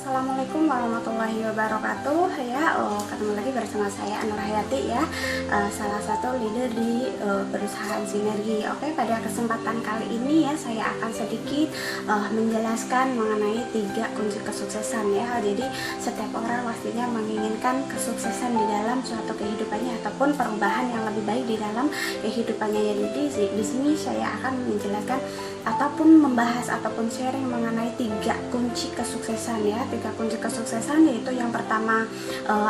Assalamualaikum warahmatullahi wabarakatuh. Ketemu lagi bersama saya Nur Hayati ya, salah satu leader di perusahaan Sinergi. Oke, pada kesempatan kali ini ya saya akan sedikit menjelaskan mengenai 3 kunci kesuksesan ya. Jadi setiap orang pastinya menginginkan kesuksesan di dalam suatu kehidupannya ataupun perubahan yang lebih baik di dalam kehidupannya. Jadi di sini saya akan menjelaskan ataupun membahas ataupun sharing mengenai 3 kunci kesuksesan ya. 3 kunci kesuksesan yaitu yang pertama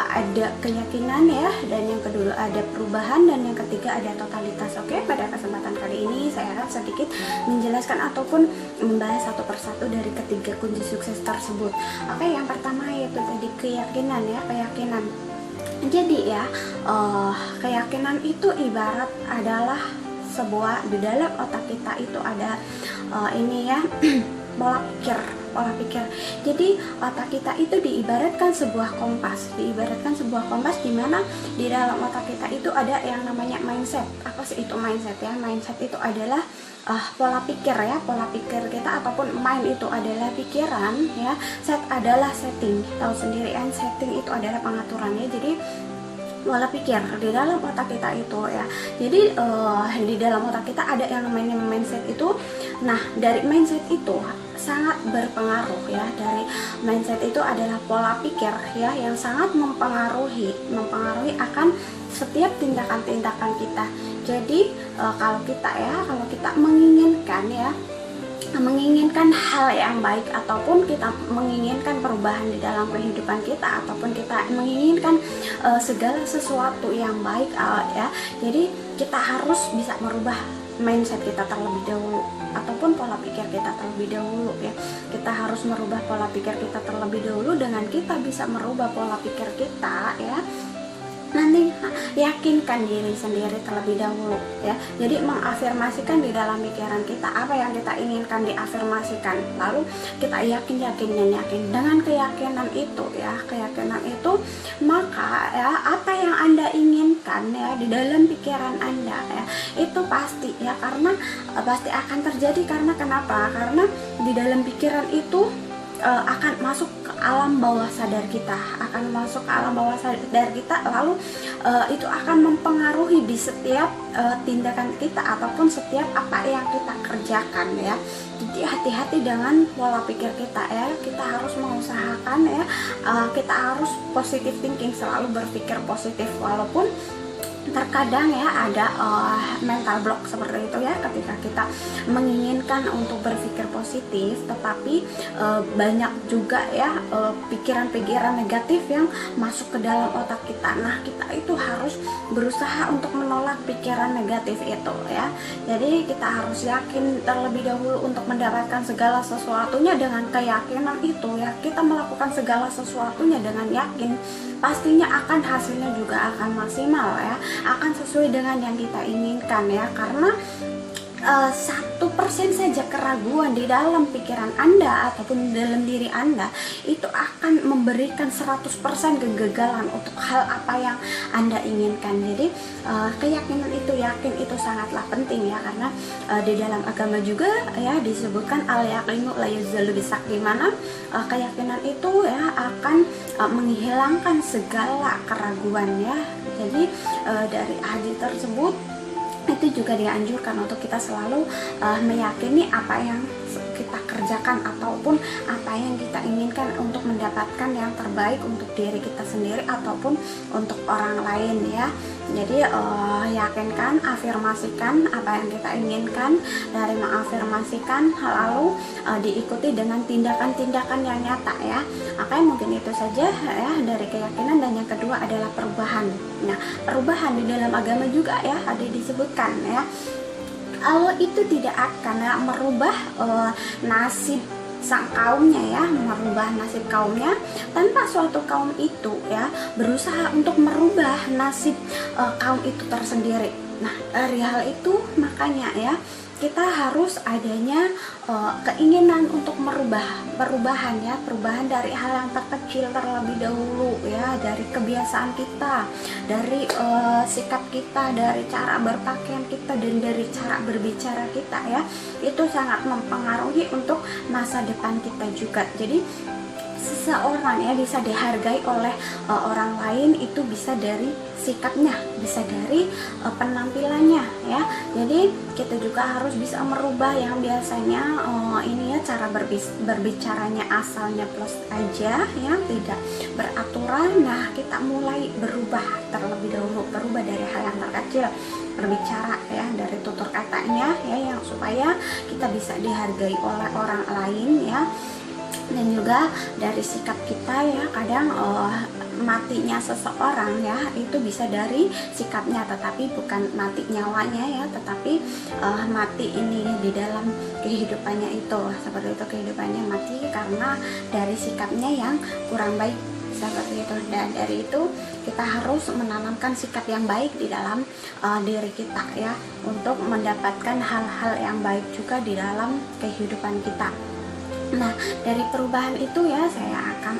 ada keyakinan ya, dan yang kedua ada perubahan, dan yang ketiga ada totalitas. Oke, pada kesempatan kali ini saya akan sedikit menjelaskan ataupun membahas satu persatu dari ketiga kunci sukses tersebut. Oke, yang pertama yaitu tadi keyakinan ya, keyakinan. Jadi ya, keyakinan itu ibarat adalah sebuah, di dalam otak kita itu ada ini ya pola pikir. Jadi otak kita itu diibaratkan sebuah kompas, di mana di dalam otak kita itu ada yang namanya mindset. Apa sih itu mindset ya? Mindset itu adalah pola pikir ya, pola pikir kita, ataupun mind itu adalah pikiran ya, set adalah setting. Tahu sendiri kan, setting itu adalah pengaturannya. Jadi pola pikir di dalam otak kita itu ya. Jadi di dalam otak kita ada yang namanya mindset itu. Nah, dari mindset itu sangat berpengaruh ya. Dari mindset itu adalah pola pikir ya, yang sangat mempengaruhi akan setiap tindakan-tindakan kita. Jadi kalau kita menginginkan hal yang baik, ataupun kita menginginkan perubahan di dalam kehidupan kita, ataupun kita menginginkan segala sesuatu yang baik ya, jadi kita harus bisa merubah mindset kita terlebih dahulu, ataupun pola pikir kita terlebih dahulu ya. Kita harus merubah pola pikir kita terlebih dahulu. Dengan kita bisa merubah pola pikir kita ya, nanti yakinkan diri sendiri terlebih dahulu ya. Jadi mengafirmasikan di dalam pikiran kita apa yang kita inginkan, diafirmasikan, lalu kita yakin dengan keyakinan itu ya, maka ya apa yang Anda inginkan ya di dalam pikiran Anda ya, itu pasti ya, karena pasti akan terjadi. Karena kenapa? Karena di dalam pikiran itu akan masuk ke alam bawah sadar kita, lalu itu akan mempengaruhi di setiap tindakan kita ataupun setiap apa yang kita kerjakan ya. Jadi hati-hati dengan pola pikir kita ya. Kita harus mengusahakan ya, kita harus positive thinking, selalu berpikir positif, walaupun terkadang ya ada mental block seperti itu ya, ketika kita menginginkan untuk berpikir positif, tetapi banyak juga ya pikiran-pikiran negatif yang masuk ke dalam otak kita. Nah, kita itu harus berusaha untuk menolak pikiran negatif itu ya. Jadi kita harus yakin terlebih dahulu untuk mendapatkan segala sesuatunya dengan keyakinan itu ya. Kita melakukan segala sesuatunya dengan yakin, pastinya akan hasilnya juga akan maksimal ya, akan sesuai dengan yang kita inginkan ya. Karena 1% saja keraguan di dalam pikiran Anda ataupun dalam diri Anda itu akan memberikan 100% kegagalan untuk hal apa yang Anda inginkan. Jadi keyakinan itu, yakin itu sangatlah penting ya, karena di dalam agama juga ya disebutkan al-yaqinu la yuzalu bisak, di mana keyakinan itu ya akan menghilangkan segala keraguan ya. Jadi dari hadis tersebut itu juga dianjurkan untuk kita selalu meyakini apa yang kita kerjakan ataupun apa yang kita inginkan untuk mendapatkan yang terbaik untuk diri kita sendiri ataupun untuk orang lain ya. Jadi yakinkan, afirmasikan apa yang kita inginkan. Dari mengafirmasikan lalu diikuti dengan tindakan-tindakan yang nyata ya. Makanya mungkin itu saja ya dari keyakinan. Dan yang kedua adalah perubahan. Nah, perubahan di dalam agama juga ya ada disebutkan ya, Allah itu tidak akan ya merubah nasib sang kaumnya ya, merubah nasib kaumnya tanpa suatu kaum itu ya berusaha untuk merubah nasib kaum itu tersendiri. Nah, dari hal itu makanya ya kita harus adanya keinginan untuk perubahan dari hal yang terkecil terlebih dahulu ya, dari kebiasaan kita, dari sikap kita, dari cara berpakaian kita, dan dari cara berbicara kita ya. Itu sangat mempengaruhi untuk masa depan kita juga. Jadi seseorang ya bisa dihargai oleh orang lain itu bisa dari sikapnya, bisa dari penampilannya ya. Jadi kita juga harus bisa merubah yang biasanya ini ya cara berbicaranya asalnya plus aja ya, tidak beraturan. Nah, kita mulai berubah terlebih dahulu, berubah dari hal yang terkecil, berbicara ya dari tutur katanya ya, yang supaya kita bisa dihargai oleh orang lain ya. Dan juga dari sikap kita ya, kadang matinya seseorang ya itu bisa dari sikapnya, tetapi bukan mati nyawanya ya, tetapi mati ini di dalam kehidupannya itu, seperti itu, kehidupannya mati karena dari sikapnya yang kurang baik, seperti itu. Dan dari itu kita harus menanamkan sikap yang baik di dalam diri kita ya, untuk mendapatkan hal-hal yang baik juga di dalam kehidupan kita. Nah, dari perubahan itu ya saya akan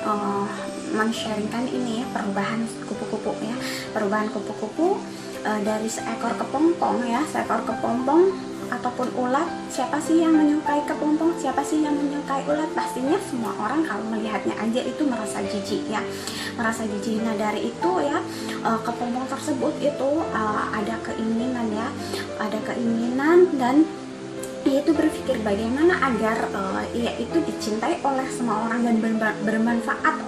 men-sharingkan ini ya, perubahan kupu-kupu ya. Perubahan kupu-kupu dari seekor kepompong ya, seekor kepompong ataupun ulat. Siapa sih yang menyukai kepompong? Siapa sih yang menyukai ulat? Pastinya semua orang kalau melihatnya aja itu merasa jijik ya, merasa jijik. Nah, dari itu ya kepompong tersebut itu ada keinginan ya, ada keinginan, dan ia itu berpikir bagaimana agar ia itu dicintai oleh semua orang dan bermanfaat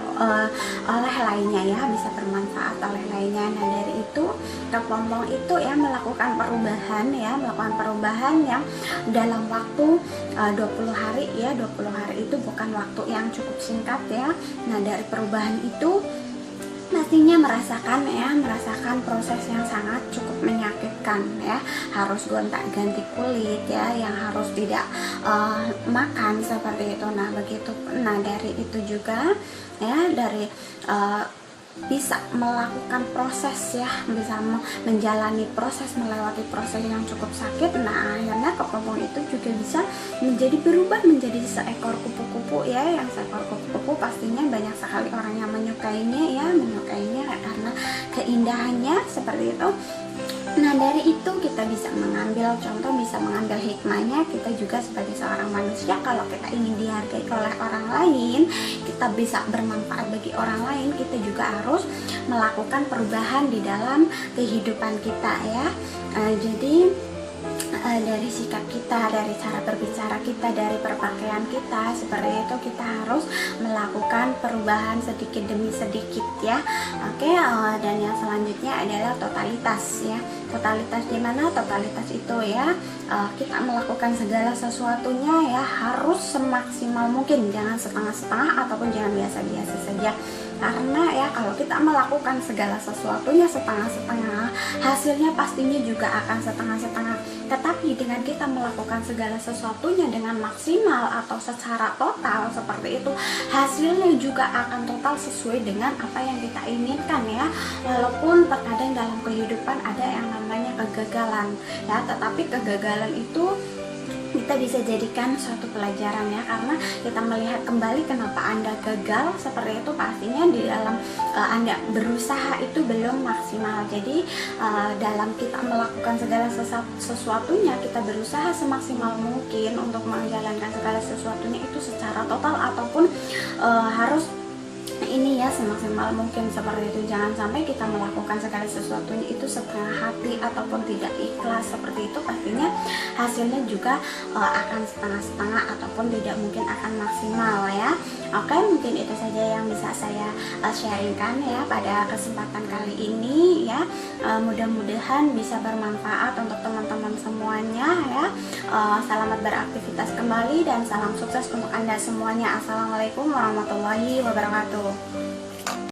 oleh lainnya ya, bisa bermanfaat oleh lainnya. Nah, dari itu kepompong itu ya melakukan perubahan ya, melakukan perubahan yang dalam waktu 20 hari ya. 20 hari itu bukan waktu yang cukup singkat ya. Nah, dari perubahan itu pastinya merasakan proses yang sangat cukup menyakitkan ya, harus gonta-ganti kulit ya, yang harus tidak makan seperti itu. Nah, begitu. Nah, dari itu juga ya, dari bisa melakukan proses ya, bisa menjalani proses, melewati proses yang cukup sakit. Nah, akhirnya kepompong itu juga bisa berubah menjadi seekor kupu-kupu ya, yang seekor kupu-kupu pastinya banyak sekali orang yang menyukainya karena keindahannya seperti itu. Nah, dari itu kita bisa mengambil contoh, bisa mengambil hikmahnya. Kita juga sebagai seorang manusia, kalau kita ingin dihargai oleh orang lain, kita bisa bermanfaat bagi orang lain, kita juga harus melakukan perubahan di dalam kehidupan kita ya. Jadi dari sikap kita, dari cara berbicara kita, dari perpakaian kita, seperti itu kita harus melakukan perubahan sedikit demi sedikit ya. Oke, dan yang selanjutnya adalah totalitas ya. Totalitas di mana? Totalitas itu ya kita melakukan segala sesuatunya ya harus semaksimal mungkin, jangan setengah-setengah ataupun jangan biasa-biasa saja. Karena ya kalau kita melakukan segala sesuatunya setengah-setengah, hasilnya pastinya juga akan setengah-setengah. Tetapi dengan kita melakukan segala sesuatunya dengan maksimal atau secara total seperti itu, hasilnya juga akan total sesuai dengan apa yang kita inginkan ya. Walaupun terkadang dalam kehidupan ada yang namanya kegagalan ya, tetapi kegagalan itu kita bisa jadikan suatu pelajaran ya, karena kita melihat kembali kenapa Anda gagal seperti itu, pastinya di dalam Anda berusaha itu belum maksimal. Jadi dalam kita melakukan segala sesuatunya, kita berusaha semaksimal mungkin untuk menjalankan segala sesuatunya itu secara total ataupun harus ini ya semaksimal mungkin seperti itu. Jangan sampai kita melakukan segala sesuatunya itu setengah hati ataupun tidak ikhlas seperti itu, pastinya hasilnya juga akan setengah-setengah ataupun tidak mungkin akan maksimal ya. Oke, mungkin itu saja yang bisa saya sharingkan ya pada kesempatan kali ini ya. Mudah-mudahan bisa bermanfaat untuk teman-teman semuanya ya. Selamat beraktivitas kembali dan salam sukses untuk Anda semuanya. Assalamualaikum warahmatullahi wabarakatuh.